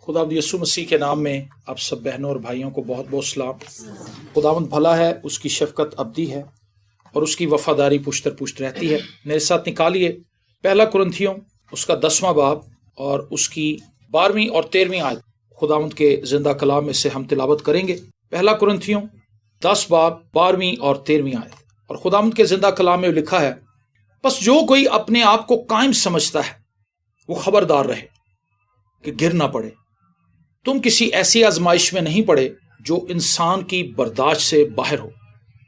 खुदावंद यीशु मसीह के नाम में आप सब बहनों और भाइयों को बहुत बहुत सलाम। खुदावंद भला है, उसकी शफकत अब्दी है और उसकी वफादारी पुश्तर पुश्त रहती है। मेरे साथ निकालिए पहला कुरिन्थियों उसका 10वां बाब और उसकी 12वीं और 13वीं आयत खुदावंद के जिंदा कलाम में से हम तिलावत करेंगे। पहला कुरिन्थियों 10 बाब 12वीं और 13वीं आयत। और खुदावंद के जिंदा कलाम में लिखा है, बस जो कोई अपने आप को कायम समझता है वो खबरदार रहे कि गिर ना पड़े। तुम किसी ऐसी आजमाइश में नहीं पड़े जो इंसान की बर्दाश्त से बाहर हो,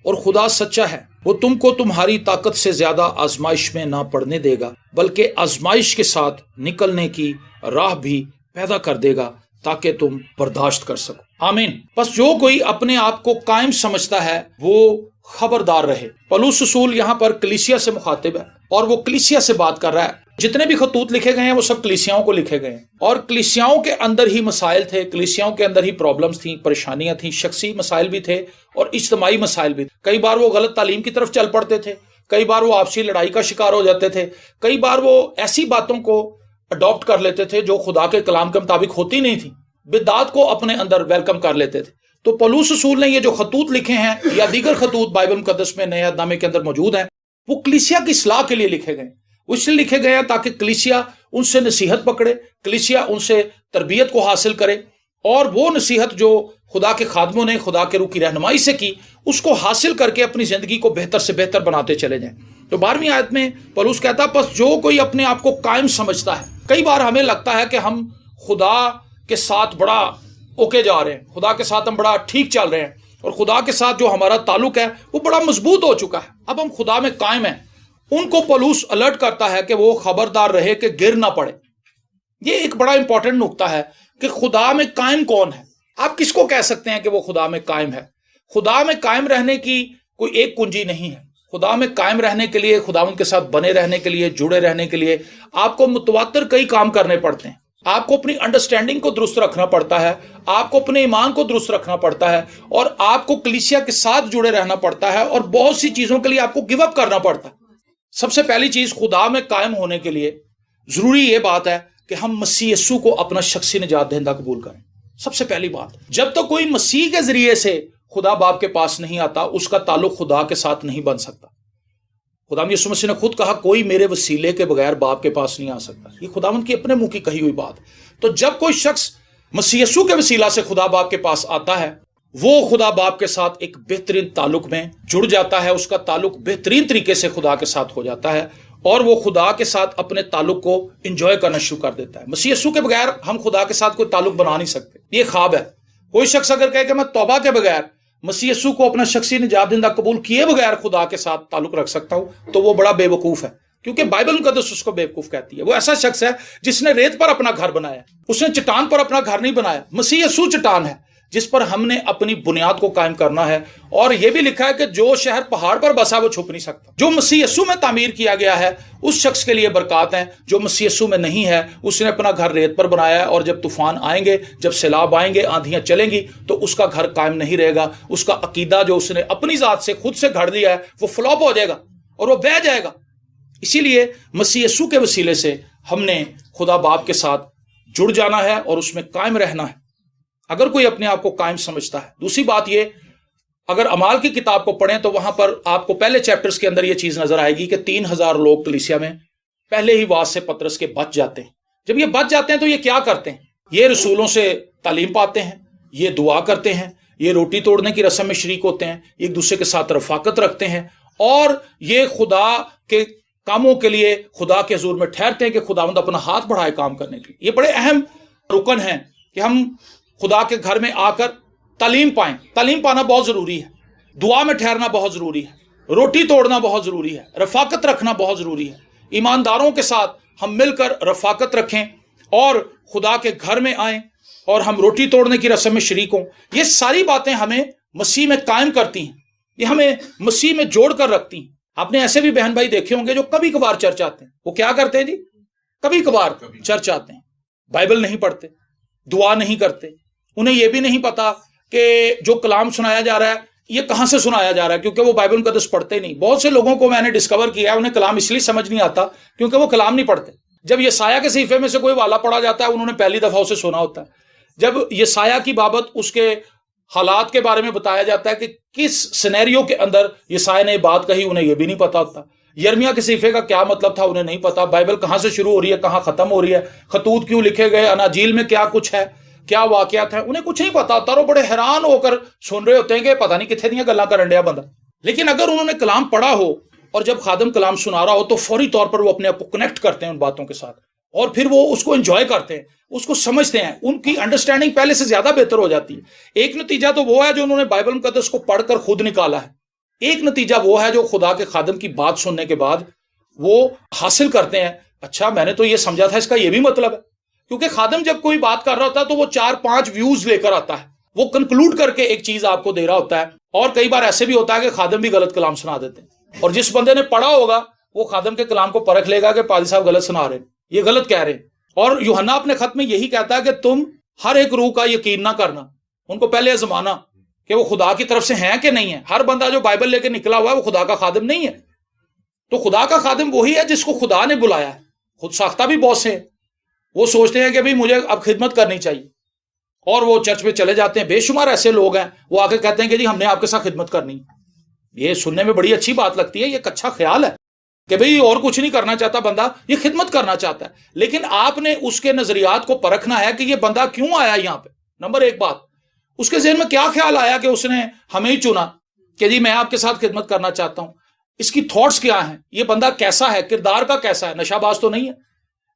और खुदा सच्चा है, वो तुमको तुम्हारी ताकत से ज्यादा आजमाइश में ना पड़ने देगा, बल्कि आजमाइश के साथ निकलने की राह भी पैदा कर देगा ताकि तुम बर्दाश्त कर सको। आमीन। बस जो कोई अपने आप को कायम समझता है वो खबरदार रहे। पौलुस रसूल यहाँ पर कलीसिया से मुखातिब है और वो कलीसिया से बात कर रहा है। जितने भी खतूत लिखे गए हैं वो सब कलीसियाओं को लिखे गए हैं, और कलीसियाओं के अंदर ही मसाइल थे, कलीसियाओं के अंदर ही प्रॉब्लम्स थी, परेशानियां थी, शख्सी मसाइल भी थे और इज्तिमाई मसाइल भी। कई बार वो गलत तालीम की तरफ चल पड़ते थे, कई बार वो आपसी लड़ाई का शिकार हो जाते थे, कई बार वो ऐसी बातों को अडॉप्ट कर लेते थे जो खुदा के कलाम के मुताबिक होती नहीं थी, बिदात को अपने अंदर वेलकम कर लेते थे। तो पौलुस रसूल ने ये जो खतूत लिखे हैं या दीगर खतूत बाइबल मुकद्दस में नए अहदनामे के अंदर मौजूद हैं, वो कलीसिया की इस्लाह के लिए लिखे गए। इसलिए लिखे गए हैं ताकि कलीसिया उनसे नसीहत पकड़े, कलीसिया उनसे तरबियत को हासिल करे, और वो नसीहत जो खुदा के खादमों ने खुदा के रूह की रहनुमाई से की उसको हासिल करके अपनी जिंदगी को बेहतर से बेहतर बनाते चले जाएं। तो 12वीं आयत में पौलुस कहता है, बस जो कोई अपने आप को कायम समझता है। कई बार हमें लगता है कि हम खुदा के साथ बड़ा ओके जा रहे हैं, खुदा के साथ हम बड़ा ठीक चल रहे हैं और खुदा के साथ जो हमारा ताल्लुक है वो बड़ा मजबूत हो चुका है, अब हम खुदा में कायम हैं। उनको पौलुस अलर्ट करता है कि वो खबरदार रहे कि गिर ना पड़े। ये एक बड़ा इंपॉर्टेंट नुक्ता है कि खुदा में कायम कौन है। आप किसको कह सकते हैं कि वो खुदा में कायम है? खुदा में कायम रहने की कोई एक कुंजी नहीं है। खुदा में कायम रहने के लिए, खुदावंद के साथ बने रहने के लिए, जुड़े रहने के लिए आपको मुतवातर कई काम करने पड़ते हैं। आपको अपनी अंडरस्टैंडिंग को दुरुस्त रखना पड़ता है, आपको अपने ईमान को दुरुस्त रखना पड़ता है, और आपको कलीसिया के साथ जुड़े रहना पड़ता है, और बहुत सी चीजों के लिए आपको गिव अप करना पड़ता है। सबसे पहली चीज, खुदा में कायम होने के लिए जरूरी यह बात है कि हम मसीह यीशु को अपना शख्सी निजात दहिंदा कबूल करें। सबसे पहली बात, जब तक तो कोई मसीह के जरिए से खुदा बाप के पास नहीं आता उसका ताल्लुक खुदा के साथ नहीं बन सकता। खुदावंद यीशु मसीह ने खुद कहा, कोई मेरे वसीले के बगैर बाप के पास नहीं आ सकता। ये खुदावंद की अपने मुंह की कही हुई बात। तो जब कोई शख्स मसीह यीशु के वसीला से खुदा बाप के पास आता है वो खुदा बाप के साथ एक बेहतरीन ताल्लुक में जुड़ जाता है, उसका ताल्लुक बेहतरीन तरीके से खुदा के साथ हो जाता है और वो खुदा के साथ अपने ताल्लुक को एंजॉय करना शुरू कर देता है। मसीह यीशु के बगैर हम खुदा के साथ कोई ताल्लुक बना नहीं सकते। ये ख्वाब है। कोई शख्स अगर कहे कि मैं तौबा के बगैर मसीह यीशु को अपना शख्सी निजात दहिंदा कबूल किए बगैर खुदा के साथ ताल्लुक रख सकता हूं, तो वो बड़ा बेवकूफ है, क्योंकि बाइबल मुकद्दस उसको बेवकूफ कहती है। वो ऐसा शख्स है जिसने रेत पर अपना घर बनाया, उसने चट्टान पर अपना घर नहीं बनाया। मसीह यीशु चट्टान है जिस पर हमने अपनी बुनियाद को कायम करना है। और यह भी लिखा है कि जो शहर पहाड़ पर बसा वो छुप नहीं सकता। जो मसीह यीशु में तामीर किया गया है उस शख्स के लिए बरकत है। जो मसीह यीशु में नहीं है उसने अपना घर रेत पर बनाया है, और जब तूफान आएंगे, जब सैलाब आएंगे, आंधियां चलेंगी, तो उसका घर कायम नहीं रहेगा। उसका अकीदा जो उसने अपनी जात से खुद से घड़ लिया है वो फ्लॉप हो जाएगा और वो बह जाएगा। इसीलिए मसीह यीशु के वसीले से हमने खुदा बाप के साथ जुड़ जाना है और उसमें कायम रहना है, अगर कोई अपने आप को कायम समझता है। दूसरी बात ये, अगर अमाल की किताब को पढ़ें तो वहां पर आपको पहले चैप्टर्स के अंदर यह चीज नजर आएगी कि 3000 लोग कलीसिया में पहले ही वाज से पतरस के बच जाते हैं। जब ये बच जाते हैं तो ये क्या करते हैं? ये रसूलों से तालीम पाते हैं, ये दुआ करते हैं, ये रोटी तोड़ने की रस्म में शरीक होते हैं, एक दूसरे के साथ रफाकत रखते हैं, और ये खुदा के कामों के लिए खुदा के हुजूर में ठहरते हैं कि खुदावंद अपना हाथ बढ़ाए काम करने के लिए। ये बड़े अहम रुकन हैं कि हम खुदा के घर में आकर तालीम पाएं। तालीम पाना बहुत जरूरी है, दुआ में ठहरना बहुत जरूरी है, रोटी तोड़ना बहुत जरूरी है, रफाकत रखना बहुत जरूरी है। ईमानदारों के साथ हम मिलकर रफाकत रखें और खुदा के घर में आएं और हम रोटी तोड़ने की रस्म में शरीक हों। ये सारी बातें हमें मसीह में कायम करती हैं, ये हमें मसीह में जोड़ कर रखती हैं। आपने ऐसे भी बहन भाई देखे होंगे जो कभी कभार चर्च आते हैं। वो क्या करते हैं जी? कभी कभार चर्च आते हैं, बाइबल नहीं पढ़ते, दुआ नहीं करते, उन्हें यह भी नहीं पता कि जो कलाम सुनाया जा रहा है ये कहां से सुनाया जा रहा है, क्योंकि वो बाइबल मुकद्दस पढ़ते नहीं। बहुत से लोगों को मैंने डिस्कवर किया है उन्हें कलाम इसलिए समझ नहीं आता क्योंकि वो कलाम नहीं पढ़ते। जब यसाया के सहीफे में से कोई वाला पढ़ा जाता है उन्होंने पहली दफा उसे सुना होता है, जब यसाया की बाबत उसके हालात के बारे में बताया जाता है कि किस सिनेरियो के अंदर यसाया ने बात कही, उन्हें यह भी नहीं पता होता। यिर्मयाह के सहीफे का क्या मतलब था उन्हें नहीं पता। बाइबल कहां से शुरू हो रही है, कहां खत्म हो रही है, खतूत क्यों लिखे गए, अनाजील में क्या कुछ है, क्या वाकयात है, उन्हें कुछ नहीं पता होता। और वो बड़े हैरान होकर सुन रहे होते हैं कि पता नहीं कितने दियां गल्लां करन दिया बंदा। लेकिन अगर उन्होंने कलाम पढ़ा हो और जब खादम कलाम सुना रहा हो तो फौरी तौर पर वो अपने आप को कनेक्ट करते हैं उन बातों के साथ, और फिर वो उसको एंजॉय करते हैं, उसको समझते हैं, उनकी अंडरस्टैंडिंग पहले से ज्यादा बेहतर हो जाती है। एक नतीजा तो वो है जो उन्होंने बाइबल मुकद्दस को पढ़कर खुद निकाला है, एक नतीजा वो है जो खुदा के खादम की बात सुनने के बाद वो हासिल करते हैं। अच्छा, मैंने तो ये समझा था, इसका ये भी मतलब है। क्योंकि खादम जब कोई बात कर रहा होता है तो वो 4-5 व्यूज लेकर आता है, वो कंक्लूड करके एक चीज आपको दे रहा होता है। और कई बार ऐसे भी होता है कि खादम भी गलत कलाम सुना देते हैं, और जिस बंदे ने पढ़ा होगा वो खादम के कलाम को परख लेगा कि पादी साहब गलत सुना रहे हैं, ये गलत कह रहे हैं। और यूहन्ना अपने खत में यही कहता है कि तुम हर एक रूह का यकीन ना करना, उनको पहले आजमाना कि वो खुदा की तरफ से हैं कि नहीं है। हर बंदा जो बाइबल लेके निकला हुआ है वो खुदा का खादिम नहीं है। तो खुदा का खादिम वही है जिसको खुदा ने बुलाया है। खुद साख्ता भी बहुत से हैं, वो सोचते हैं कि भाई मुझे अब खिदमत करनी चाहिए, और वो चर्च में चले जाते हैं। बेशुमार ऐसे लोग हैं, वो आके कहते हैं कि जी हमने आपके साथ खिदमत करनी। ये सुनने में बड़ी अच्छी बात लगती है, ये एक अच्छा ख्याल है कि भाई और कुछ नहीं करना चाहता बंदा, ये खिदमत करना चाहता है। लेकिन आपने उसके नजरियात को परखना है कि ये बंदा क्यों आया यहां पे। नंबर एक बात, उसके ज़हन में क्या ख्याल आया कि उसने हमें ही चुना कि जी मैं आपके साथ खिदमत करना चाहता हूं। इसकी थॉट्स क्या हैं, ये बंदा कैसा है, किरदार का कैसा है, नशाबाज तो नहीं है,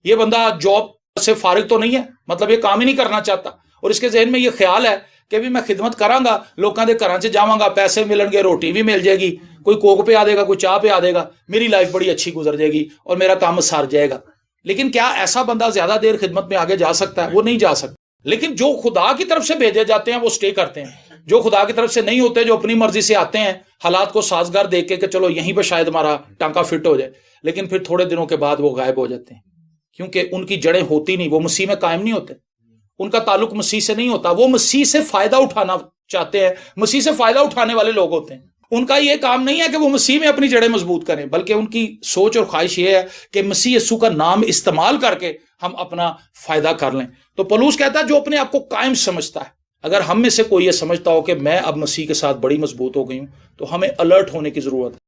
ये बंदा जॉब से फारिग तो नहीं है, मतलब ये काम ही नहीं करना चाहता। और इसके जहन में ये ख्याल है कि भी मैं खिदमत करांगा, लोगों के घर से जावांगा, पैसे मिलेंगे, रोटी भी मिल जाएगी, कोई कोक पे आ देगा, कोई चाह पे आ देगा, मेरी लाइफ बड़ी अच्छी गुजर जाएगी और मेरा काम सर जाएगा। लेकिन क्या ऐसा बंदा ज्यादा देर खिदमत में आगे जा सकता है? वो नहीं जा सकता। लेकिन जो खुदा की तरफ से भेजे जाते हैं वो स्टे करते हैं, जो खुदा की तरफ से नहीं होते, जो अपनी मर्जी से आते हैं, हालात को साजगार देख के कि चलो यहीं पर शायद हमारा टांका फिट हो जाए, लेकिन फिर थोड़े दिनों के बाद वो गायब हो जाते हैं, क्योंकि उनकी जड़ें होती नहीं, वो मसीह में कायम नहीं होते, उनका ताल्लुक मसीह से नहीं होता। वो मसीह से फायदा उठाना चाहते हैं, मसीह से फायदा उठाने वाले लोग होते हैं। उनका ये काम नहीं है कि वो मसीह में अपनी जड़ें मजबूत करें, बल्कि उनकी सोच और ख्वाहिश ये है कि मसीह यीशु का नाम इस्तेमाल करके हम अपना फायदा कर लें। तो पौलुस कहता है जो अपने आप को कायम समझता है, अगर हम में से कोई ये समझता हो कि मैं अब मसीह के साथ बड़ी मजबूत हो गई हूं, तो हमें अलर्ट होने की जरूरत है।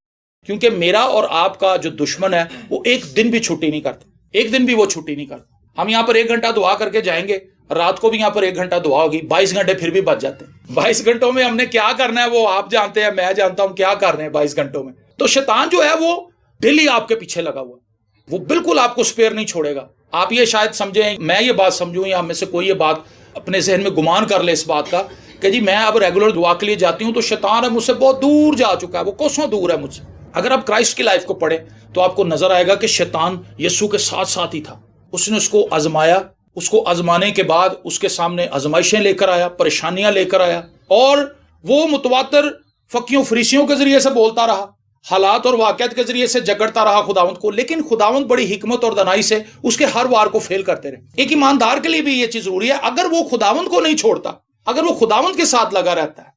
क्योंकि मेरा और आपका जो दुश्मन है वो एक दिन भी छुट्टी नहीं करता, एक दिन भी वो छुट्टी नहीं करता। हम यहां पर 1 घंटा दुआ करके जाएंगे, रात को भी यहां पर 1 घंटा दुआ होगी, 22 घंटे फिर भी बच जाते हैं। 22 घंटों में हमने क्या करना है वो आप जानते हैं, मैं जानता हूं क्या कर रहे हैं 22 घंटों में। तो शैतान जो है वो डेली आपके पीछे लगा हुआ, वो बिल्कुल आपको स्पेयर नहीं छोड़ेगा। आप ये शायद समझें, मैं ये बात समझूं, या हम में से कोई ये बात अपने जहन में गुमान कर ले इस बात का कि जी मैं अब रेगुलर दुआ के लिए जाती हूं तो शैतान है मुझसे बहुत दूर जा चुका है, वो कोसों दूर है मुझसे। अगर आप क्राइस्ट की लाइफ को पढ़े तो आपको नजर आएगा कि शैतान यीशु के साथ साथ ही था। उसने उसको आजमाया, उसको आजमाने के बाद उसके सामने आजमाइशें लेकर आया, परेशानियां लेकर आया, और वो मुतवातर फकियों फरीसियों के जरिए से बोलता रहा, हालात और वाकयात के जरिए से जगड़ता रहा खुदावंत को। लेकिन खुदावंत बड़ी हिकमत और दनाई से उसके हर वार को फेल करते रहे। एक ईमानदार के लिए भी ये चीज जरूरी है, अगर वो खुदावंत को नहीं छोड़ता, अगर वो खुदावंत के साथ लगा रहता है,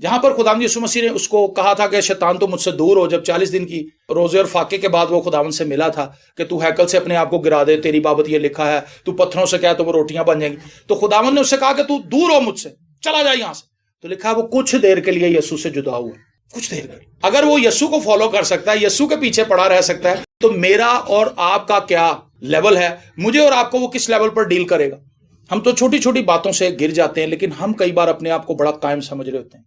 जहां पर खुदावंत यीशु मसीह ने उसको कहा था कि शैतान तो मुझसे दूर हो, जब 40 दिन की रोजे और फाके के बाद वो खुदावंत से मिला था कि तू हैकल से अपने आप को गिरा दे, तेरी बाबत ये लिखा है, तू पत्थरों से कह तो वो रोटियां बन जाएंगी। तो खुदावंत ने उससे कहा कि तू दूर हो मुझसे, चला जा यहां से। तो लिखा है वो कुछ देर के लिए यीशु से जुदा हुआ, कुछ देर के लिए। अगर वो यीशु को फॉलो कर सकता है, यीशु के पीछे पड़ा रह सकता है, तो मेरा और आपका क्या लेवल है, मुझे और आपको वो किस लेवल पर डील करेगा। हम तो छोटी छोटी बातों से गिर जाते हैं, लेकिन हम कई बार अपने आप को बड़ा कायम समझ रहे होते हैं।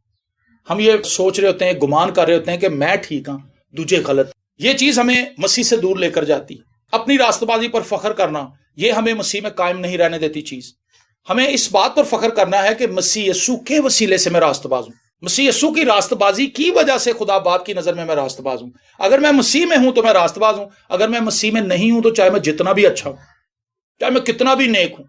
हम ये सोच रहे होते हैं, गुमान कर रहे होते हैं कि मैं ठीक हूं, दूजे गलत। ये चीज हमें मसीह से दूर लेकर जाती है। अपनी रास्तबाजी पर फख्र करना, ये हमें मसीह में कायम नहीं रहने देती चीज। हमें इस बात पर फख्र करना है कि मसीह यीशु के वसीले से मैं रास्तबाज हूं, मसीह यीशु की रास्तबाजी की वजह से खुदा बाप की नजर में मैं रास्तबाज हूं। अगर मैं मसीह में हूं तो मैं रास्तबाज हूं, अगर मैं मसीह में नहीं हूं तो चाहे मैं जितना भी अच्छा हूं, चाहे मैं कितना भी नेक हूं,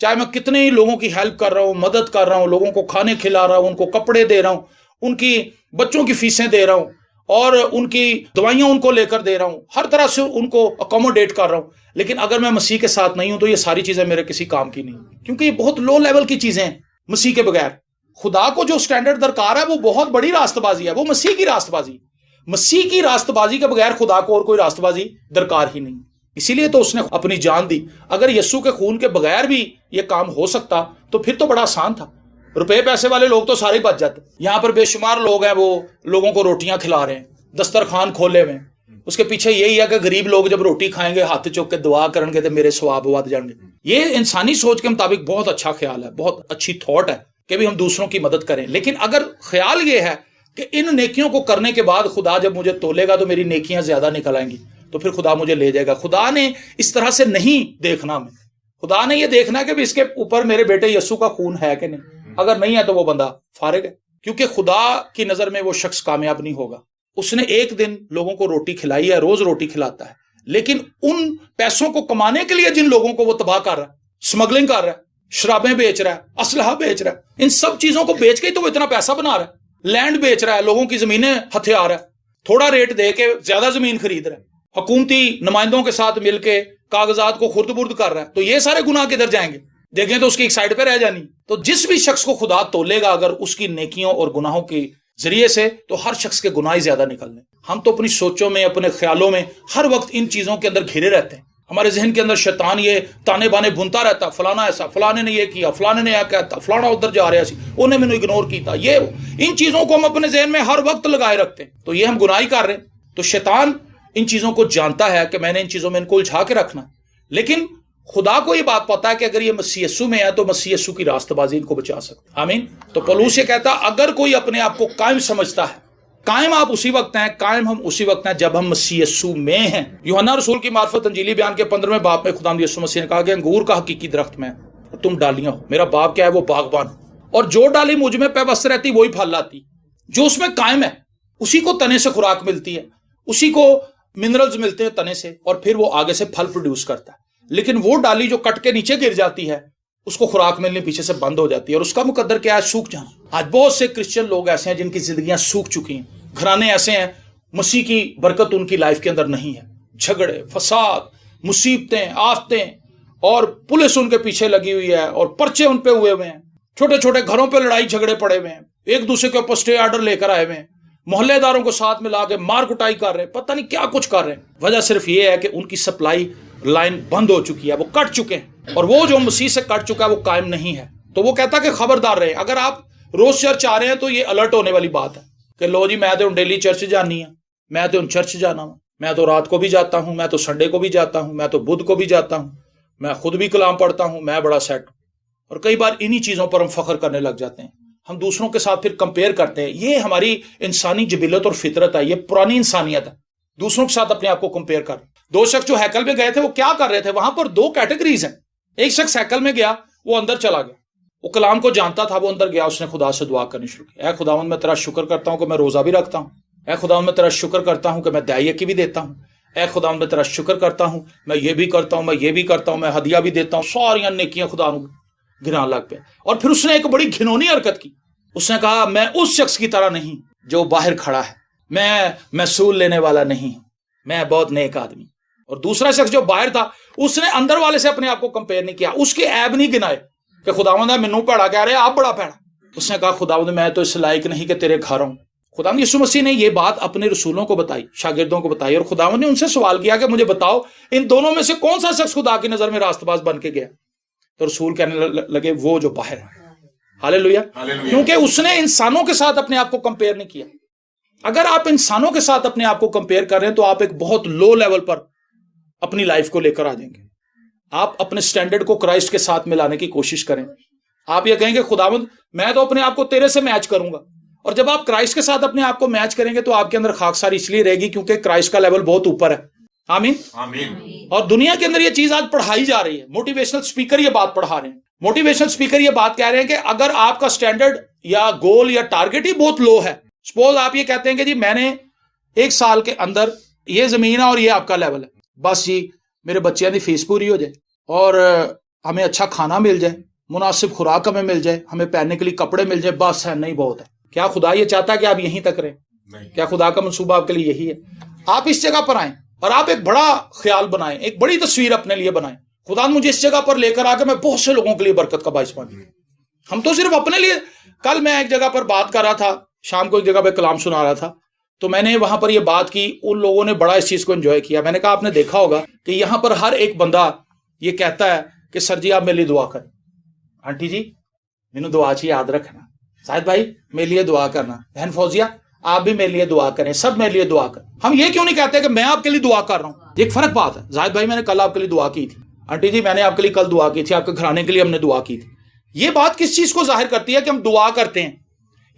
चाहे मैं कितने ही लोगों की हेल्प कर रहा हूं, मदद कर रहा हूं, लोगों को खाने खिला रहा हूं, उनको कपड़े दे रहा हूं, उनकी बच्चों की फीसें दे रहा हूं, और उनकी दवाइयां उनको लेकर दे रहा हूं, हर तरह से उनको अकोमोडेट कर रहा हूं, लेकिन अगर मैं मसीह के साथ नहीं हूं तो ये सारी चीजें मेरे किसी काम की नहीं, क्योंकि ये बहुत लो लेवल की चीजें हैं। मसीह के बगैर खुदा को जो स्टैंडर्ड दरकार है वो बहुत बड़ी रास्तबाजी है, वो मसीह की रास्तबाजी। मसीह की रास्तबाजी के बगैर खुदा को और कोई रास्तबाजी दरकार ही नहीं। इसीलिए तो उसने अपनी जान दी। अगर यीशु के खून के बगैर भी ये काम हो सकता तो फिर तो बड़ा आसान था। रुपए पैसे वाले लोग तो सारे बच जाते। यहां पर बेशुमार लोग हैं, वो लोगों को रोटियां खिला रहे हैं, दस्तरखान खोले हुए। उसके पीछे यही है कि गरीब लोग जब रोटी खाएंगे हाथ चुक के दुआ करेंगे तो मेरे सवाब वध जाएंगे। ये इंसानी सोच के मुताबिक बहुत अच्छा ख्याल है, बहुत अच्छी थॉट है कि भी हम दूसरों की मदद करें। लेकिन अगर ख्याल ये है कि इन नेकियों को करने के बाद खुदा जब मुझे तोलेगा तो मेरी नेकियां ज्यादा निकल आएंगी, तो फिर खुदा मुझे ले जाएगा। खुदा ने इस तरह से नहीं देखना हमें। खुदा ने ये देखना कि भी इसके ऊपर मेरे बेटे यीशु का खून है कि नहीं। अगर नहीं है तो वो बंदा फारिग है, क्योंकि खुदा की नजर में वो शख्स कामयाब नहीं होगा। उसने एक दिन लोगों को रोटी खिलाई है, रोज रोटी खिलाता है, लेकिन उन पैसों को कमाने के लिए जिन लोगों को वो तबाह कर रहा है, स्मगलिंग कर रहा है, शराबें बेच रहा है, असलहा बेच रहा है, इन सब चीजों को बेच के ही तो वो इतना पैसा बना रहा है। लैंड बेच रहा है, लोगों की जमीनें हथियार है, थोड़ा रेट दे के ज्यादा जमीन खरीद रहा है, हुकूमती नुमाइंदों के साथ मिलकर कागजात को खुर्द बुर्द कर रहा है। तो ये सारे गुनाह किधर जाएंगे? देखें तो उसकी एक साइड पे रह जानी। तो जिस भी शख्स को खुदा तोलेगा अगर उसकी नेकियों और गुनाहों के जरिए से, तो हर शख्स के गुनाह ही ज्यादा निकलने। हम तो अपनी सोचों में, अपने ख्यालों में हर वक्त इन चीजों के अंदर घिरे रहते हैं। हमारे जहन के अंदर शैतान ये ताने बाने बुनता रहता, फलाना ऐसा, फलाने ने ये किया, फलाने ने यह कहता, फलाना उधर जा रहा है, उन्हें मैंने इग्नोर किया, ये इन चीजों को हम अपने जहन में हर वक्त लगाए रखते हैं। तो ये हम गुनाह ही कर रहे हैं। तो शैतान इन चीजों को जानता है कि मैंने इन चीजों में इनको उलझा के रखना, लेकिन खुदा को ये बात पता है कि अगर ये मसीह यीशु में है तो मसीह यीशु की रास्तबाजी इनको बचा सकता है। आमीन। तो पौलुस ये कहता अगर कोई अपने आप को कायम समझता है, कायम आप उसी वक्त हैं, कायम हम उसी वक्त हैं जब हम मसीह यीशु में हैं। यूहन्ना रसूल की मार्फत अंजीली बयान के 15वें बाब में खुदावंद यीशु मसीह ने कहा कि अंगूर का हकीकी दरख्त मैं और तुम डालियां हो, मेरा बाप क्या है वो बागबान, और जो डाली मुझ में पैवस्त रहती वही फल लाती। जो उसमें कायम है उसी को तने से खुराक मिलती है, उसी को मिनरल्स मिलते हैं तने से, और फिर वो आगे से फल प्रोड्यूस करता है। लेकिन वो डाली जो कट के नीचे गिर जाती है उसको खुराक मिलने पीछे से बंद हो जाती है, और उसका मुकद्दर क्या है? सूख जाना। आज बहुत से क्रिश्चियन लोग ऐसे हैं जिनकी जिंदगियां सूख चुकी हैं, घराने ऐसे हैं मसीह की बरकत उनकी लाइफ के अंदर नहीं है। झगड़े, फसाद, मुसीबतें, आफतें, और पुलिस उनके पीछे लगी हुई है, और पर्चे उन पे हुए हुए हैं, छोटे छोटे घरों पे लड़ाई झगड़े पड़े हुए हैं, एक दूसरे के ऊपर स्टे ऑर्डर लेकर आए हुए हैं, मोहल्लेदारों को साथ मिला के मार कुटाई कर रहे हैं, पता नहीं क्या कुछ कर रहे हैं। वजह सिर्फ ये है कि उनकी सप्लाई लाइन बंद हो चुकी है, वो कट चुके हैं, और वो जो मसीह से कट चुका है वो कायम नहीं है। तो वो कहता कि खबरदार रहे। अगर आप रोज चर्च आ रहे हैं तो ये अलर्ट होने वाली बात है कि लो जी मैं तो डेली चर्च जानी है, मैं तो चर्च जाना हूं, मैं तो रात को भी जाता हूं, मैं तो संडे को भी जाता हूं, मैं तो बुध को भी जाता हूं, मैं खुद भी कलाम पढ़ता हूं, मैं बड़ा सेट। और कई बार इन्हीं चीजों पर हम फख्र करने लग जाते हैं, हम दूसरों के साथ फिर कंपेयर करते हैं। ये हमारी इंसानी जबिलत और फितरत है, ये पुरानी इंसानियत है, दूसरों के साथ अपने आप को कंपेयर कर। दो शख्स जो हैकल में गए थे वो क्या कर रहे थे? वहां पर दो कैटेगरीज हैं। एक शख्स हैकल में गया, वो अंदर चला गया, वो कलाम को जानता था, वो अंदर गया, उसने खुदा से दुआ करनी शुरू की। ऐ खुदावंद मैं तेरा शुक्र करता हूं कि मैं रोजा भी रखता हूं, ऐ खुदावंद मैं तेरा शुक्र करता हूं कि मैं दाइया की भी देता हूं, ऐ खुदावंद मैं तेरा शुक्र करता हूं मैं ये भी करता हूं, मैं ये भी करता हूं, मैं हदिया भी देता हूं, सारी नेकियां खुदा गिरान लग पे। और फिर उसने एक बड़ी घिनौनी हरकत की। उसने कहा मैं उस शख्स की तरह नहीं जो बाहर खड़ा है, मैं महसूल लेने वाला नहीं, मैं बहुत नेक आदमी। और दूसरा शख्स जो बाहर था उसने अंदर वाले से अपने आप को कंपेयर नहीं किया, उसके ऐब नहीं गिनाए कि खुदावंद मैनू भैड़ा कह रहे आप बड़ा भैड़ा। उसने कहा खुदावंद मैं तो इस लायक नहीं कि तेरे घर आऊं। खुदावंद यीशु मसीह ने ये बात अपने रसूलों को बताई, शागिर्दों को बताई, और खुदावंद ने उनसे सवाल किया कि मुझे बताओ इन दोनों में से कौन सा शख्स खुदा की नजर में रास्तबाज बन के गया? तो रसूल कहने लगे वो जो बाहर है। हालेलुया। क्योंकि उसने इंसानों के साथ अपने आप को कंपेयर नहीं किया। अगर आप इंसानों के साथ अपने आप को कंपेयर कर रहे हैं तो आप एक बहुत लो लेवल पर अपनी लाइफ को लेकर आ जाएंगे। आप अपने स्टैंडर्ड को क्राइस्ट के साथ मिलाने की कोशिश करें। आप ये कहेंगे खुदावंद मैं तो अपने आप को तेरे से मैच करूंगा, और जब आप क्राइस्ट के साथ अपने आप को मैच करेंगे तो आपके अंदर खाकसारी इसलिए रहेगी क्योंकि क्राइस्ट का लेवल बहुत ऊपर है। आमीन आमीन। और दुनिया के अंदर ये चीज आज पढ़ाई जा रही है। मोटिवेशनल स्पीकर ये बात पढ़ा रहे हैं, मोटिवेशनल स्पीकर ये बात कह रहे हैं कि अगर आपका स्टैंडर्ड या गोल या टारगेट ही बहुत लो है, सपोज आप ये कहते हैं कि जी मैंने 1 साल के अंदर ये जमीन है और ये आपका लेवल है, बस जी मेरे बच्चों की फीस पूरी हो जाए और हमें अच्छा खाना मिल जाए, मुनासिब खुराक हमें मिल जाए, हमें पहनने के लिए कपड़े मिल जाए, बस है, नहीं बहुत है। क्या खुदा ये चाहता है कि आप यहीं तक रहें? क्या खुदा का मंसूबा आपके लिए यही है? आप इस जगह पर आए और आप एक बड़ा ख्याल बनाएं, एक बड़ी तस्वीर अपने लिए बनाएं, खुदा मुझे इस जगह पर लेकर आकर मैं बहुत से लोगों के लिए बरकत का बाइस बन। हम तो सिर्फ अपने लिए। कल मैं एक जगह पर बात कर रहा था, शाम को एक जगह पर कलाम सुना रहा था, तो मैंने वहां पर यह बात की, उन लोगों ने बड़ा इस चीज को एंजॉय किया। मैंने कहा आपने देखा होगा कि यहां पर हर एक बंदा ये कहता है कि सर जी आप मेरे लिए दुआ करें, आंटी जी मैंने दुआ ची याद रखना, शाहिद भाई मेरे लिए दुआ करना, बहन फौजिया आप भी मेरे लिए दुआ करें, सब मेरे लिए दुआ करें। हम ये क्यों नहीं कहते कि मैं आपके लिए दुआ कर रहा हूं? एक फर्क बात है। जाहिद भाई मैंने कल आपके लिए दुआ की थी, आंटी जी मैंने आपके लिए कल दुआ की थी, आपके घराने के लिए हमने दुआ की थी। ये बात किस चीज को जाहिर करती है कि हम दुआ करते हैं?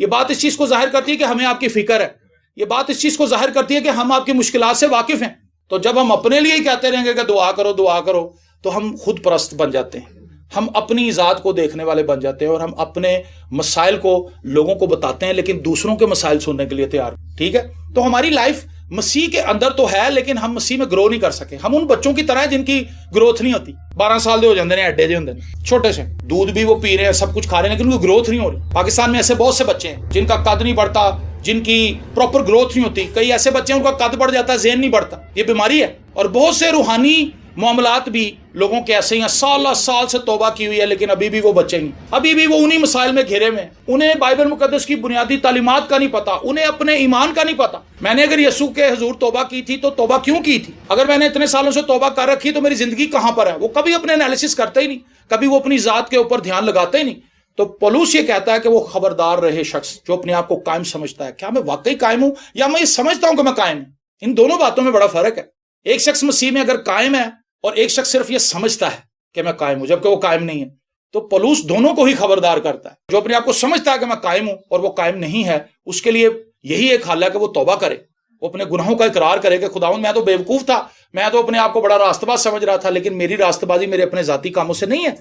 ये बात इस चीज को जाहिर करती है कि हमें आपकी फिक्र है। ये बात इस चीज को जाहिर करती है कि हम आपकी मुश्किलात से वाकिफ हैं। तो जब हम अपने लिए ही कहते रहेंगे कि दुआ करो, तो हम खुद परस्त बन जाते हैं, हम अपनी ज़ात को देखने वाले बन जाते हैं और हम अपने मसाइल को लोगों को बताते हैं लेकिन दूसरों के मसाइल सुनने के लिए तैयार। ठीक है, तो हमारी लाइफ मसीह के अंदर तो है लेकिन हम मसीह में ग्रो नहीं कर सके। हम उन बच्चों की तरह है जिनकी ग्रोथ नहीं होती, 12 साल के हो जाते हैं, एडे जे होंगे छोटे से, दूध भी वो पी रहे हैं, सब कुछ खा रहे हैं लेकिन उनकी ग्रोथ नहीं हो रही। पाकिस्तान में ऐसे बहुत से बच्चे हैं जिनका कद नहीं बढ़ता, जिनकी प्रॉपर ग्रोथ नहीं होती। कई ऐसे बच्चे हैं उनका कद बढ़ जाता है, ज़हन नहीं बढ़ता, ये बीमारी है। और बहुत से रूहानी मामलात भी लोगों के ऐसे ही हैं, साल से तौबा की हुई है लेकिन अभी भी वो बच्चे नहीं, अभी भी वो उन्हीं मसाइल में घिरे में। उन्हें बाइबल मुकद्दस की बुनियादी तालीमात का नहीं पता, उन्हें अपने ईमान का नहीं पता। मैंने अगर यसू के हुजूर तौबा की थी तो तौबा क्यों की थी? अगर मैंने इतने सालों से तौबा कर रखी तो मेरी जिंदगी कहां पर है? वो कभी अपने एनालिसिस करते ही नहीं, कभी वो अपनी जात के ऊपर ध्यान लगाते ही नहीं। तो पौलुस ये कहता है कि वो खबरदार रहे शख्स जो अपने आप को कायम समझता है। क्या मैं वाकई कायम हूं या मैं ये समझता हूं कि मैं कायम हूं? इन दोनों बातों में बड़ा फर्क है। एक शख्स मसीह में अगर कायम है और एक शख्स सिर्फ ये समझता है कि मैं कायम हूं जबकि वो कायम नहीं है। तो पौलुस दोनों को ही खबरदार करता है। जो अपने आप को समझता है कि मैं कायम हूं और वो कायम नहीं है, उसके लिए यही एक हल है कि वो तौबा करे, वो अपने गुनाहों का इकरार करे कि खुदावंद मैं तो बेवकूफ था, मैं तो अपने आप को बड़ा रास्तबाज समझ रहा था, लेकिन मेरी रास्तबाजी मेरे अपने जाती कामों से नहीं है।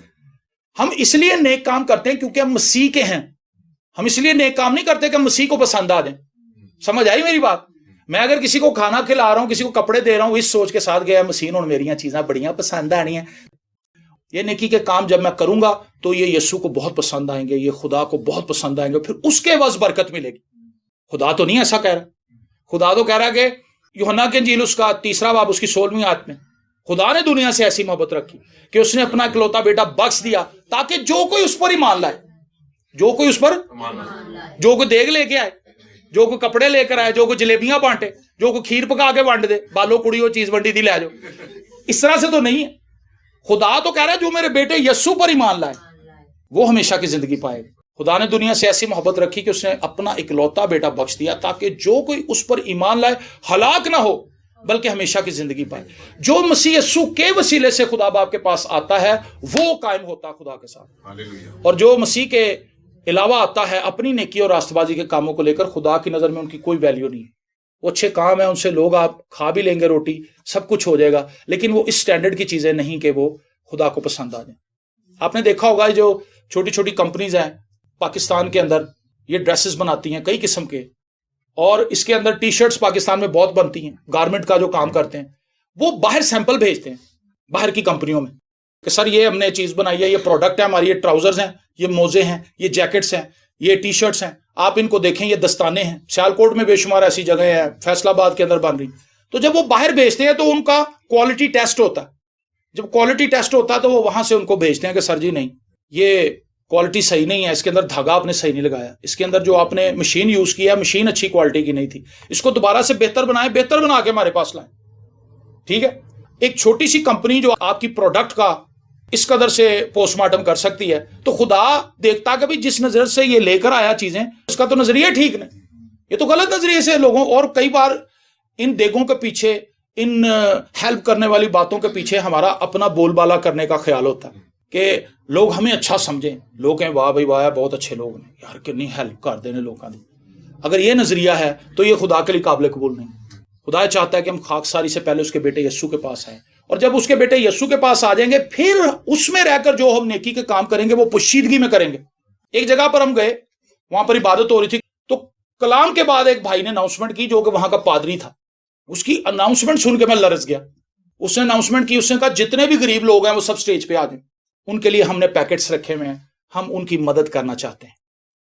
हम इसलिए नेक काम करते हैं क्योंकि हम मसीह के हैं। हम इसलिए नेक काम नहीं करते कि हम मसीह को पसंद आ जाए। समझ आई मेरी बात? मैं अगर किसी को खाना खिला रहा हूं, किसी को कपड़े दे रहा हूं, इस सोच के साथ गया मसीह ने मेरी चीज़ां बड़ियां पसंद आनी है। ये नेकी के काम जब मैं करूंगा तो ये यीशु को बहुत पसंद आएंगे, ये खुदा को बहुत पसंद आएंगे, फिर उसके वज बरकत मिलेगी। खुदा तो नहीं ऐसा कह रहा। खुदा तो कह रहा है कि यूहन्ना के इंजील उसका 3 बाब उसकी 16वीं आयत में खुदा ने दुनिया से ऐसी मोहब्बत रखी कि उसने अपना इकलौता बेटा बख्श दिया ताकि जो कोई उस पर ईमान लाए, जो कोई उस पर, जो कोई देग लेके आए, जो कोई कपड़े लेकर आए, जो कोई जलेबियां बांटे, जो कोई खीर पका के बांट दे, बालो कुड़ी वो चीज बंटी थी ले जाओ, इस तरह से तो नहीं है। खुदा तो कह रहा है जो मेरे बेटे यस्सु पर ईमान लाए वो हमेशा की जिंदगी पाएगा। खुदा ने दुनिया से ऐसी मोहब्बत रखी कि उसने अपना इकलौता बेटा बख्श दिया ताकि जो कोई उस पर ईमान लाए हलाक ना हो बल्कि हमेशा की जिंदगी पाए। जो मसीह यस्सु के वसीले से खुदा बाप के पास आता है वो कायम होता है खुदा के साथ, और जो मसीह के अलावा आता है अपनी नेकी और रास्तबाजी के कामों को लेकर, खुदा की नजर में उनकी कोई वैल्यू नहीं है। वो अच्छे काम है, उनसे लोग आप खा भी लेंगे रोटी, सब कुछ हो जाएगा, लेकिन वो इस स्टैंडर्ड की चीजें नहीं कि वो खुदा को पसंद आ जाए। आपने देखा होगा जो छोटी छोटी कंपनीज हैं पाकिस्तान के अंदर, ये ड्रेसेस बनाती हैं कई किस्म के, और इसके अंदर टी शर्ट्स पाकिस्तान में बहुत बनती हैं। गारमेंट का जो काम करते हैं वो बाहर सैंपल भेजते हैं बाहर की कंपनियों में कि सर ये हमने चीज बनाई है, ये प्रोडक्ट है हमारी, ये ट्राउजर्स हैं, ये मोजे हैं, ये जैकेट्स हैं, ये टी शर्ट्स हैं, आप इनको देखें, ये दस्ताने हैं। सियालकोट में बेशुमार ऐसी जगह है, फैसलाबाद के अंदर बन रही। तो जब वो बाहर भेजते हैं तो उनका क्वालिटी टेस्ट होता है। जब क्वालिटी टेस्ट होता है तो वो वहां से उनको भेजते हैं कि सर जी नहीं, ये क्वालिटी सही नहीं है, इसके अंदर धागा आपने सही नहीं लगाया, इसके अंदर जो आपने मशीन यूज किया मशीन अच्छी क्वालिटी की नहीं थी, इसको दोबारा से बेहतर बनाए, बेहतर बना के हमारे पास लाएं। ठीक है, एक छोटी सी कंपनी जो आपकी प्रोडक्ट का इस कदर से पोस्टमार्टम कर सकती है, तो खुदा देखता कि भाई जिस नजर से ये लेकर आया चीजें उसका तो नजरिया ठीक नहीं, ये तो गलत नजरिए से लोगों। और कई बार इन देगों के पीछे, इन हेल्प करने वाली बातों के पीछे हमारा अपना बोलबाला करने का ख्याल होता है कि लोग हमें अच्छा समझें, लोग कहें वाह भाई वाह बहुत अच्छे लोग हैं यार, कितनी हेल्प कर देने लोगों की। अगर ये नजरिया है तो ये खुदा के लिए काबिल कबूल नहीं। खुदा चाहता है कि हम खाकसारी से पहले उसके बेटे यस्सु के पास आए, और जब उसके बेटे यस्सु के पास आ जाएंगे फिर उसमें रहकर जो हम नेकी के काम करेंगे वो पोशीदगी में करेंगे। एक जगह पर हम गए, वहां पर इबादत हो रही थी, तो कलाम के बाद एक भाई ने अनाउंसमेंट की जो कि वहां का पादरी था। उसकी अनाउंसमेंट सुन के मैं लरस गया। उसने अनाउंसमेंट की, उसने कहा जितने भी गरीब लोग हैं वो सब स्टेज पे आ जाए, उनके लिए हमने पैकेट्स रखे हुए हैं, हम उनकी मदद करना चाहते हैं।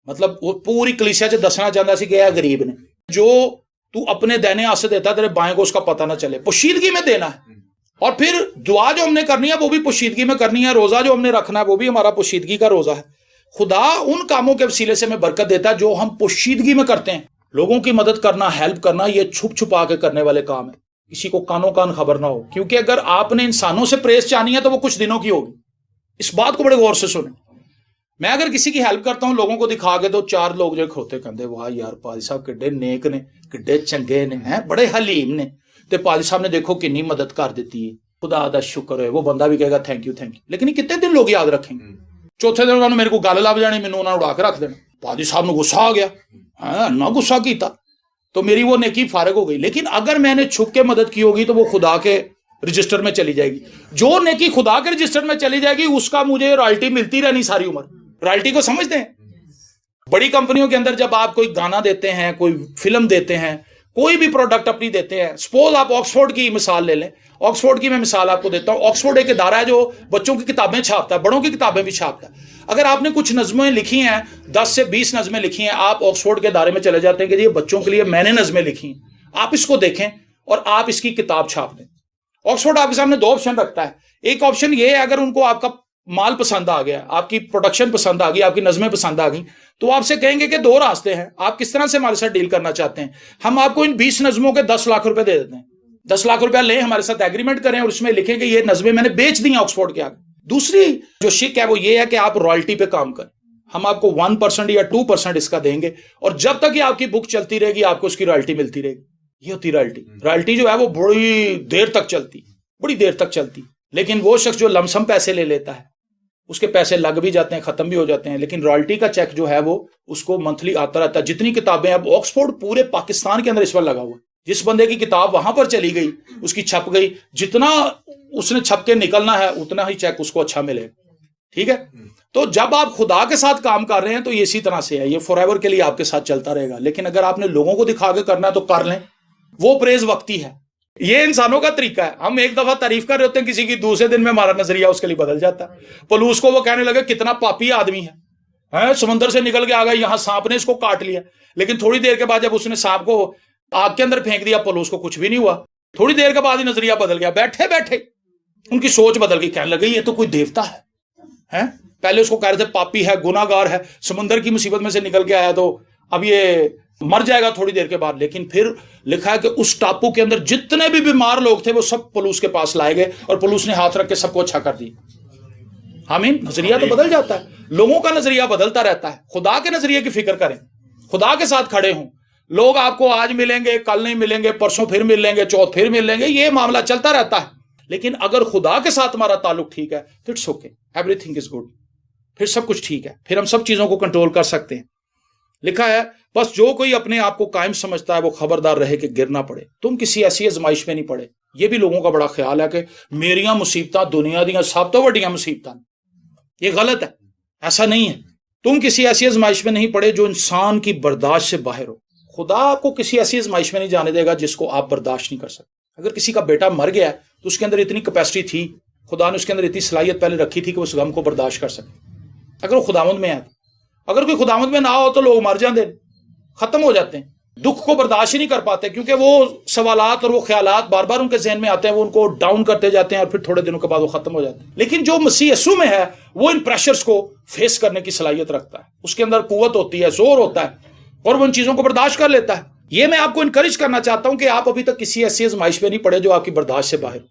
मतलब वो पूरी कलीसिया से दसना चाहता सी गया गरीब ने, जो तू अपने देने हाथ से देता तेरे बाएं को उसका पता ना चले, पोशीदगी में देना है। और फिर दुआ जो हमने करनी है वो भी पोशीदगी में करनी है, रोजा जो हमने रखना है वो भी हमारा पोशीदगी का रोजा है। खुदा उन कामों के वसीले से हमें बरकत देता है जो हम पोशीदगी में करते हैं। लोगों की मदद करना, हेल्प करना, ये छुप छुपा के करने वाले काम है, किसी को कानों कान खबर ना हो। क्योंकि अगर आपने इंसानों से प्रेस चाहनी है तो वो कुछ दिनों की होगी। इस बात को बड़े गौर से सुने। मैं अगर किसी की हेल्प करता हूं लोगों को दिखा के, तो 4 लोग जो खोते कहते वाह यार पादी साहब किड्डे नेक ने, किड्डे चंगे ने, हैं बड़े हलीम ने, ते पादी साहब ने देखो कितनी मदद कर देती है, खुदा दा शुक्र है। वो बंदा भी कहेगा थैंक यू। लेकिन कितने दिन लोग याद रखेंगे? चौथे दिन उन्होंने मेरे को गल लभ जानी, मैंने उन्होंने उड़ा के रख देना, पादी साहब ने गुस्सा आ गया, है ना गुस्सा किया, तो मेरी वो नेकी फारग हो गई। लेकिन अगर मैंने छुप के मदद की होगी तो वो खुदा के रजिस्टर में चली जाएगी। जो नेकी खुदा के रजिस्टर में चली जाएगी उसका मुझे रॉयल्टी मिलती रहनी सारी उम्र। रॉयल्टी को समझते हैं? बड़ी कंपनियों के अंदर जब आप कोई गाना देते हैं, कोई फिल्म देते हैं, कोई भी प्रोडक्ट अपनी देते हैं, सपोज आप ऑक्सफोर्ड की मिसाल ले लें। ऑक्सफोर्ड की मैं मिसाल आपको देता हूं। ऑक्सफोर्ड एक इदारा है जो बच्चों की किताबें छापता है, बड़ों की किताबें भी छापता है। अगर आपने कुछ नज़में लिखी हैं, 10 से 20 नज़में लिखी हैं, आप ऑक्सफोर्ड के इदारे में चले जाते हैं कि ये बच्चों के लिए मैंने नज़में लिखी हैं, आप इसको देखें और आप इसकी किताब छाप दें। ऑक्सफोर्ड आपके सामने 2 ऑप्शन रखता है। एक ऑप्शन ये है, अगर उनको आपका माल पसंद आ गया, आपकी प्रोडक्शन पसंद आ गई, आपकी नज़में पसंद आ गई, तो आपसे कहेंगे कि 2 रास्ते हैं, आप किस तरह से हमारे साथ डील करना चाहते हैं। हम आपको इन 20 नज़मों के 10 लाख रुपए दे देते हैं। 10 लाख रुपया लें, हमारे साथ एग्रीमेंट करें और उसमें लिखें कि ये नज़में मैंने बेच दी हैं ऑक्सफोर्ड के आगे। दूसरी जो शिक है वो ये है कि आप रॉयल्टी पे काम करें। हम आपको 1% या 2% इसका देंगे और जब तक ये आपकी बुक चलती रहेगी आपको उसकी रॉयल्टी मिलती रहेगी। ये होती रॉयल्टी। रॉयल्टी जो है वो बड़ी देर तक चलती, बड़ी देर तक चलती। लेकिन वो शख्स जो लमसम पैसे ले लेता है, उसके पैसे लग भी जाते हैं, खत्म भी हो जाते हैं, लेकिन रॉयल्टी का चेक जो है वो उसको मंथली आता रहता है। जितनी किताबें, अब ऑक्सफोर्ड पूरे पाकिस्तान के अंदर इस पर लगा हुआ है। जिस बंदे की किताब वहां पर चली गई, उसकी छप गई, जितना उसने छप के निकलना है उतना ही चेक उसको अच्छा मिलेगा। ठीक है? तो जब आप खुदा के साथ काम कर रहे हैं तो ये इसी तरह से है, ये फॉरएवर के लिए आपके साथ चलता रहेगा। लेकिन अगर आपने लोगों को दिखा के करना है तो कर लें, वो प्रेज वक्ती है। ये इंसानों का तरीका है। हम एक दफा तारीफ कर रहे होते हैं किसी की, दूसरे दिन में हमारा नजरिया उसके लिए बदल जाता है। पलूस को वो कहने लगे कितना पापी आदमी है, समंदर से निकल के आ गया, यहां सांप ने इसको काट लिया। लेकिन थोड़ी देर के बाद जब उसने सांप को आग के अंदर फेंक दिया, पलूस को कुछ भी नहीं हुआ। थोड़ी देर के बाद ही नजरिया बदल गया। बैठे बैठे उनकी सोच बदल गई, कहने लगे ये तो कोई देवता है? पहले उसको कह रहे थे पापी है, गुनाहगार है, समंदर की मुसीबत में से निकल के आया, तो अब ये मर जाएगा थोड़ी देर के बाद। लेकिन फिर लिखा है कि उस टापू के अंदर जितने भी बीमार लोग थे वो सब पलूस के पास लाए गए और पलूस ने हाथ रख के सबको अच्छा कर दिया। आमीन। नजरिया तो बदल जाता है, लोगों का नजरिया बदलता रहता है। खुदा के नजरिए की फिक्र करें, खुदा के साथ खड़े हों। लोग आपको आज मिलेंगे, कल नहीं मिलेंगे, परसों फिर मिल लेंगे, चौथ फिर मिल लेंगे, ये मामला चलता रहता है। लेकिन अगर खुदा के साथ हमारा ताल्लुक ठीक है, it's okay, everything is good, फिर सब कुछ ठीक है, फिर हम सब चीजों को कंट्रोल कर सकते हैं। लिखा है बस जो कोई अपने आप को कायम समझता है वो खबरदार रहे कि गिर ना पड़े। तुम किसी ऐसी आजमाइश में नहीं पड़े। ये भी लोगों का बड़ा ख्याल है कि मेरियां मुसीबतां दुनिया दी सब तो वड्डियां मुसीबतां। ये गलत है, ऐसा नहीं है। तुम किसी ऐसी आजमाइश में नहीं पड़े जो इंसान की बर्दाश्त से बाहर हो। खुदा आपको किसी ऐसी आजमाइश में नहीं जाने देगा जिसको आप बर्दाश्त नहीं कर सकते। अगर किसी का बेटा मर गया है तो उसके अंदर इतनी कैपेसिटी थी, खुदा ने उसके अंदर इतनी सलाहियत पहले रखी थी कि उस गम को बर्दाश्त कर सके, अगर वो खुदावंद में है। अगर कोई खुदावंद में ना हो तो लोग मर जाते, खत्म हो जाते हैं, दुख को बर्दाश्त ही नहीं कर पाते, क्योंकि वो सवालात और वो ख्यालात बार बार उनके जहन में आते हैं, वो उनको डाउन करते जाते हैं और फिर थोड़े दिनों के बाद वो खत्म हो जाते हैं। लेकिन जो मसीह यीशु में है वो इन प्रेशर्स को फेस करने की सलाहियत रखता है, उसके अंदर कुव्वत होती है, जोर होता है और वो इन चीजों को बर्दाश्त कर लेता है। ये मैं आपको इंकरेज करना चाहता हूं कि आप अभी तक किसी ऐसी आजमाइश में नहीं पड़े जो आपकी बर्दाश्त से बाहर हो।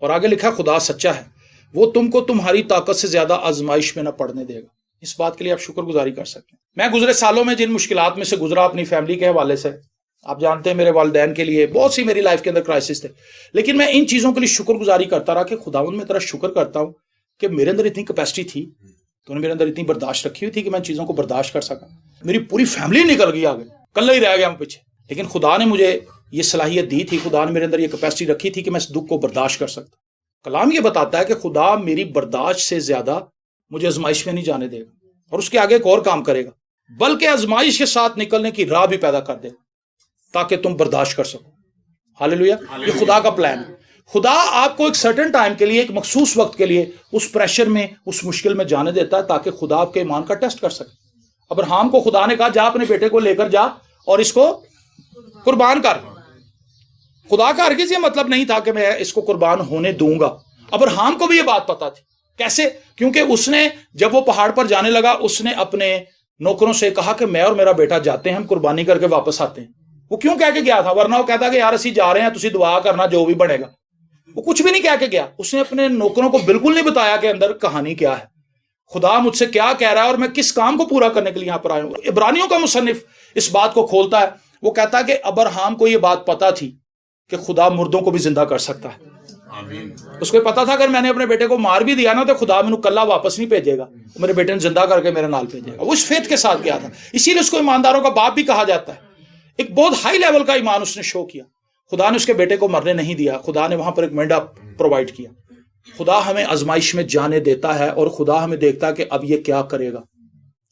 और आगे लिखा खुदा सच्चा है, वो तुमको तुम्हारी ताकत से ज्यादा आजमाइश में ना पड़ने देगा। इस बात के लिए आप शुक्रगुजारी कर सकते हैं। मैं गुजरे सालों में जिन मुश्किलात में से गुजरा अपनी फैमिली के हवाले से, आप जानते हैं मेरे वालिदैन के लिए बहुत सी मेरी लाइफ के अंदर क्राइसिस थे, लेकिन मैं इन चीजों के लिए शुक्रगुजारी करता रहा कि खुदावंद में तेरा शुक्र करता हूं कि मेरे अंदर इतनी कैपेसिटी थी, तूने मेरे अंदर इतनी बर्दाश्त रखी हुई थी कि मैं चीजों को बर्दाश्त कर सका। मेरी पूरी फैमिली निकल गई आगे, कल ही रह गया मैं पीछे, लेकिन खुदा ने मुझे ये सलाहियत दी थी, खुदा ने मेरे अंदर ये कैपेसिटी रखी थी कि मैं इस दुख को बर्दाश्त कर सकता। कलाम ये बताता है कि खुदा मेरी बर्दाश्त से ज्यादा मुझे आजमाइश में नहीं जाने देगा और उसके आगे एक और काम करेगा, बल्कि आजमाइश के साथ निकलने की राह भी पैदा कर देगा ताकि तुम बर्दाश्त कर सको। हालेलुया। ये खुदा का प्लान है। खुदा आपको एक सर्टेन टाइम के लिए, एक मखसूस वक्त के लिए उस प्रेशर में, उस मुश्किल में जाने देता है ताकि खुदा आपके ईमान का टेस्ट कर सके। अब्राहम को खुदा ने कहा जा अपने बेटे को लेकर जा और इसको कुर्बान कर। खुदा का हरगिज़ ये मतलब नहीं था कि मैं इसको कुर्बान होने दूंगा। अब्राहम को भी ये बात पता थी। कैसे? क्योंकि उसने जब वो पहाड़ पर जाने लगा उसने अपने नौकरों से कहा कि मैं और मेरा बेटा जाते हैं, हम कुर्बानी करके वापस आते हैं। वो क्यों कह के गया था? वरना वो कहता कि यार असी जा रहे हैं, तुसी दुआ करना जो भी बनेगा। वो कुछ भी नहीं कह के गया। उसने अपने नौकरों को बिल्कुल नहीं बताया कि अंदर कहानी क्या है, खुदा मुझसे क्या कह रहा है और मैं किस काम को पूरा करने के लिए यहां पर आया हूं। इब्रानियों का मुसन्निफ इस बात को खोलता है। वो कहता है कि अब्राहम को यह बात पता थी कि खुदा मुर्दों को भी जिंदा कर सकता है। उसको पता था अगर मैंने अपने बेटे को मार भी दिया ना तो खुदा मैंने कल्ला वापस नहीं भेजेगा, मेरे बेटे ने जिंदा करके मेरे नाल भेजेगा। वो उस फेथ के साथ गया था, इसीलिए उसको ईमानदारों का बाप भी कहा जाता है। एक बहुत हाई लेवल का ईमान उसने शो किया। खुदा ने उसके बेटे को मरने नहीं दिया, खुदा ने वहां पर एक मेंढा प्रोवाइड किया। खुदा हमें आजमाइश में जाने देता है और खुदा हमें देखता है कि अब ये क्या करेगा,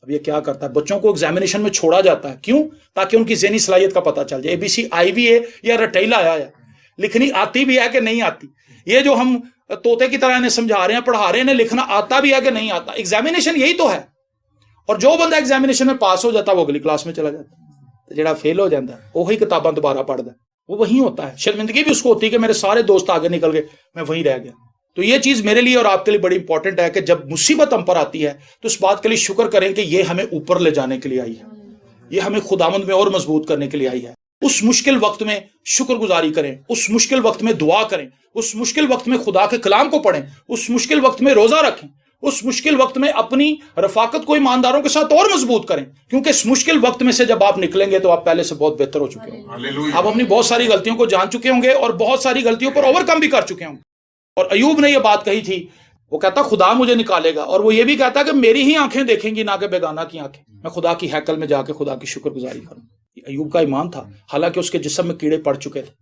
अब ये क्या करता है। बच्चों को एग्जामिनेशन में छोड़ा जाता है, क्यों? ताकि उनकी ज़हनी सलाहियत का पता चल जाए। ABC आई भी है या रटेला आया है, लिखनी आती भी है कि नहीं आती। ये जो हम तोते की तरह इन्हें समझा रहे हैं, पढ़ा रहे हैं, इन्हें लिखना आता भी है कि नहीं आता। एग्जामिनेशन यही तो है। और जो बंदा एग्जामिनेशन में पास हो जाता है वो अगली क्लास में चला जाता है, जेड़ा फेल हो जाता है वही किताबां दोबारा पढ़ता है, वो वही होता है। शर्मिंदगी भी उसको होती है कि मेरे सारे दोस्त आगे निकल गए, मैं वहीं रह गया। तो ये चीज मेरे लिए और आपके लिए बड़ी इंपॉर्टेंट है कि जब मुसीबत हम पर आती है तो इस बात के लिए शुक्र करें कि ये हमें ऊपर ले जाने के लिए आई है, ये हमें खुदावंद में और मजबूत करने के लिए आई है। उस मुश्किल वक्त में शुक्रगुजारी करें, उस मुश्किल वक्त में दुआ करें, उस मुश्किल वक्त में खुदा के कलाम को पढ़ें, उस मुश्किल वक्त में रोजा रखें, उस मुश्किल वक्त में अपनी रफाकत को ईमानदारों के साथ और मजबूत करें। क्योंकि इस मुश्किल वक्त में से जब आप निकलेंगे तो आप पहले से बहुत बेहतर हो चुके होंगे। आप अपनी बहुत सारी गलतियों को जान चुके होंगे और बहुत सारी गलतियों पर ओवरकम भी कर चुके होंगे। और अयूब ने यह बात कही थी, वो कहता खुदा मुझे निकालेगा, और वो ये भी कहता कि मेरी ही आंखें देखेंगी ना कि बेगाना की आंखें। मैं खुदा की हैकल में जाके खुदा की शुक्रगुजारी करूं। अयूब का ईमान था, हालांकि उसके जिस्म में कीड़े पड़ चुके थे,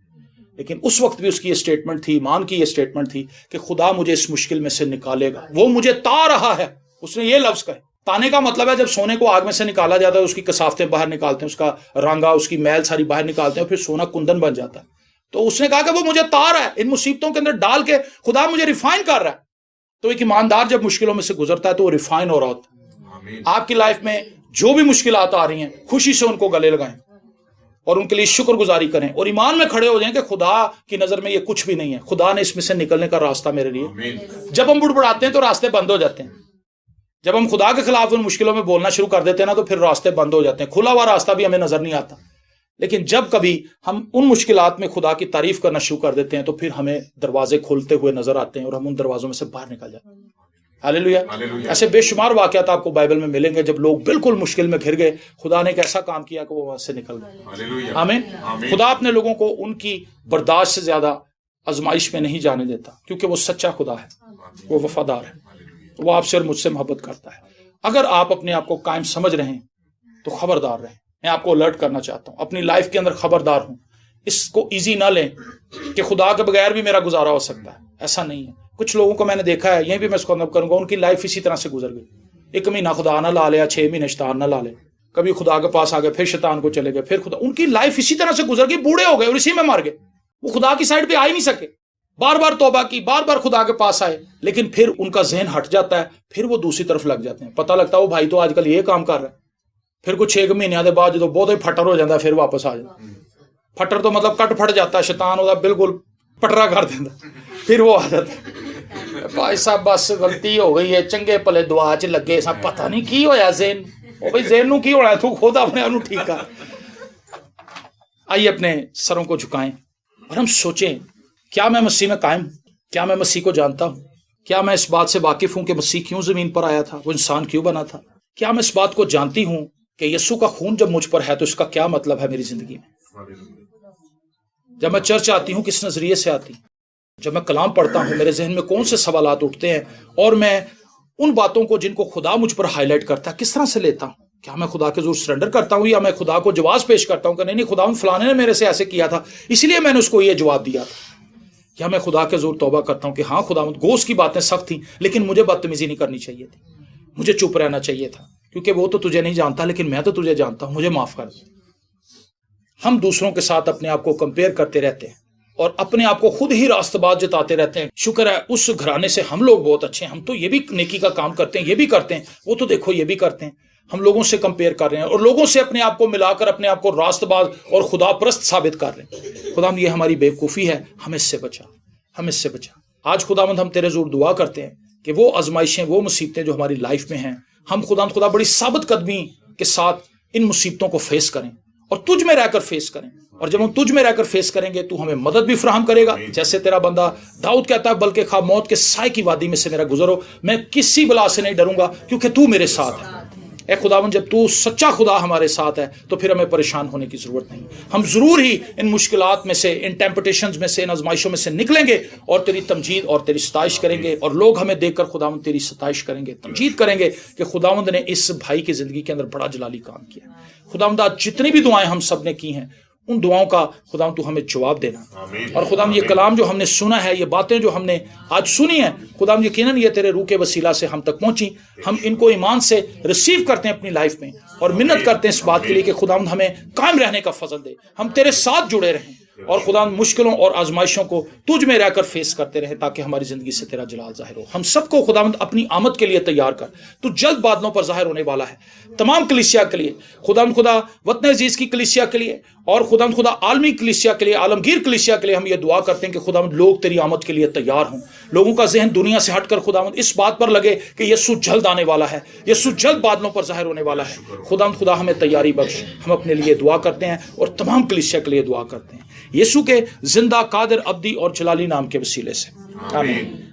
लेकिन उस वक्त भी उसकी ये स्टेटमेंट थी, ईमान की ये स्टेटमेंट थी कि खुदा मुझे इस मुश्किल में से निकालेगा, वो मुझे ता रहा है। उसने ये लफ्ज कहे। ताने का मतलब है जब सोने को आग में से निकाला जाता है, उसकी कसाफतें बाहर निकालते हैं, उसका रंगा, उसकी मैल सारी बाहर निकालते हैं, फिर सोना कुंदन बन जाता है। तो उसने कहा कि वो मुझे तार है, इन मुसीबतों के अंदर डाल के खुदा मुझे रिफाइन कर रहा है। तो एक ईमानदार जब मुश्किलों में से गुजरता है तो वो रिफाइन हो रहा होता है। आपकी लाइफ में जो भी मुश्किलात आ रही हैं, खुशी से उनको गले लगाएं और उनके लिए शुक्रगुजारी करें और ईमान में खड़े हो जाएं कि खुदा की नजर में ये कुछ भी नहीं है, खुदा ने इसमें से निकलने का रास्ता मेरे लिए। जब हम बुड़बुड़ाते हैं तो रास्ते बंद हो जाते हैं। जब हम खुदा के खिलाफ उन मुश्किलों में बोलना शुरू कर देते हैं ना तो फिर रास्ते बंद हो जाते हैं, खुला हुआ रास्ता भी हमें नजर नहीं आता। लेकिन जब कभी हम उन मुश्किलात में खुदा की तारीफ करना शुरू कर देते हैं तो फिर हमें दरवाजे खोलते हुए नजर आते हैं और हम उन दरवाजों में से बाहर निकल जाते हैं। हालेलुया। ऐसे बेशुमार वाकयात आपको बाइबल में मिलेंगे जब लोग बिल्कुल मुश्किल में घिर गए, खुदा ने एक ऐसा काम किया कि वो वहां से निकल गए। आमीन। खुदा अपने लोगों को उनकी बर्दाश्त से ज्यादा आजमाइश में नहीं जाने देता, क्योंकि वो सच्चा खुदा है, वो वफादार है, वो आपसे और मुझसे मोहब्बत करता है। अगर आप अपने आप को कायम समझ रहे हैं तो खबरदार रहें। मैं आपको अलर्ट करना चाहता हूं, अपनी लाइफ के अंदर खबरदार हूं। इसको इजी ना लें कि खुदा के बगैर भी मेरा गुजारा हो सकता है, ऐसा नहीं है। कुछ लोगों को मैंने देखा है, यहीं भी मैं इसको अंदर करूंगा, उनकी लाइफ इसी तरह से गुजर गई। 1 महीना खुदा ना ला लिया, 6 महीने शैतान ना ला ले, कभी खुदा के पास आ गए, फिर शैतान को चले गए, फिर खुदा। उनकी लाइफ इसी तरह से गुजर गई, बूढ़े हो गए और इसी में मर गए। वो खुदा की साइड पे आ ही नहीं सके, बार बार तौबा की, बार बार खुदा के पास आए, लेकिन फिर उनका जहन हट जाता है, फिर वो दूसरी तरफ लग जाते हैं। पता लगता है वो भाई तो आजकल ये काम कर रहा है, फिर कुछ 6 महीनों के बाद जो बहुत ही फटर हो जाता है फिर वापस आ जाता। फटर तो मतलब कट फट जाता है, शैतान होता बिल्कुल पटरा कर देता, फिर वो आ जाता है। भाई साहब बस गलती हो गई है, चंगे भले दुआ च लगे, सब पता नहीं की होया ज़हन, ओ भाई ज़हन नूं की होना, तू खुद अपने आप नूं ठीक कर। आइए अपने सरों को झुकाएं और हम सोचें, क्या मैं मसीह में कायम हूं? क्या मैं मसीह को जानता हूं? क्या मैं इस बात से वाकिफ हूं कि मसीह क्यों जमीन पर आया था, वो इंसान क्यों बना था? क्या मैं इस बात को जानती हूं कि यीशु का खून जब मुझ पर है तो इसका क्या मतलब है मेरी जिंदगी में? जब मैं चर्च आती हूं किस नजरिए से आती हूं? जब मैं कलाम पढ़ता हूं मेरे जहन में कौन से सवालात उठते हैं और मैं उन बातों को जिनको खुदा मुझ पर हाईलाइट करता है किस तरह से लेता हूं? क्या मैं खुदा के जोर सरेंडर करता हूं या मैं खुदा को जवाब पेश करता हूं कि नहीं खुदा फलाने ने मेरे से ऐसे किया था इसलिए मैंने उसको ये जवाब दिया था? या मैं खुदा के जोर तौबा करता हूं कि हाँ खुदा गोश्त की बातें सख्त थी लेकिन मुझे बदतमीजी नहीं करनी चाहिए थी, मुझे चुप रहना चाहिए था, क्योंकि वो तो तुझे नहीं जानता लेकिन मैं तो तुझे जानता हूं, मुझे माफ कर। हम दूसरों के साथ अपने आप को कंपेयर करते रहते हैं और अपने आप को खुद ही रास्तबाज जताते रहते हैं। शुक्र है उस घराने से हम लोग बहुत अच्छे हैं, हम तो ये भी नेकी का काम करते हैं, ये भी करते हैं, वो तो देखो ये भी करते हैं। हम लोगों से कंपेयर कर रहे हैं और लोगों से अपने आप को मिलाकर अपने आप को रास्तबाज और खुदा परस्त साबित कर रहे हैं। खुदावंद ये हमारी बेवकूफ़ी है, हम इससे बचा, हम इससे बचा। आज खुदावंद हम तेरे जोर दुआ करते हैं कि वो आजमाइशें, वो मुसीबतें जो हमारी लाइफ में हैं, हम खुदा बड़ी साबित कदमी के साथ इन मुसीबतों को फेस करें और तुझ में रहकर फेस करें। और जब हम तुझ में रहकर फेस करेंगे तू हमें मदद भी फराहम करेगा। जैसे तेरा बंदा दाऊद कहता है, बल्कि खा मौत के साए की वादी में से मेरा गुजरो, मैं किसी बला से नहीं डरूंगा क्योंकि तू मेरे साथ है। ए खुदावन, जब तू सच्चा खुदा हमारे साथ है तो फिर हमें परेशान होने की जरूरत नहीं। हम जरूर ही इन मुश्किलात में से, इन टेम्पटेशंस में से, इन आजमाइशों में से निकलेंगे और तेरी तमजीद और तेरी सताइश करेंगे। और लोग हमें देखकर खुदावन तेरी सताइश करेंगे, तमजीद करेंगे कि खुदावंद ने इस भाई की जिंदगी के अंदर बड़ा जलाली काम किया। खुदावंद, आज जितनी भी दुआएं हम सब ने की हैं, उन दुआओं का खुदावंद तू हमें जवाब देना। और खुदावंद, ये कलाम जो हमने सुना है, ये बातें जो हमने आज सुनी है, खुदावंद यकीनन ये तेरे रूह के वसीला से हम तक पहुंची। हम इनको ईमान से रिसीव करते हैं अपनी लाइफ में और मिन्नत करते हैं इस बात के लिए कि खुदावंद हमें कायम रहने का फजल दे, हम तेरे साथ जुड़े रहें और खुदावंद मुश्किलों और आजमाइशों को तुझ में रहकर फेस करते रहे, ताकि हमारी जिंदगी से तेरा जलाल जाहिर हो। हम सबको खुदावंद अपनी आमद के लिए तैयार कर। तू जल्द बादलों पर जाहिर होने वाला है तमाम कलीसिया के लिए, खुदावंद खुदा वतन अजीज की कलीसिया के लिए और खुदावंद खुदा आलमी कलीसिया के लिए, आलमगीर कलीसिया के लिए हम ये दुआ करते हैं कि खुदावंद लोग तेरी आमद के लिए तैयार हों। लोगों का जहन दुनिया से हटकर खुदावंद इस बात पर लगे कि यीशु जल्द आने वाला है, यीशु जल्द बादलों पर जाहिर होने वाला है। खुदावंद खुदा हमें तैयारी बख्श। हम अपने लिए दुआ करते हैं और तमाम कलीसिया के लिए दुआ करते हैं, यीशु के जिंदा, कादिर, अब्दी और जलाली नाम के वसीले से, आमीन।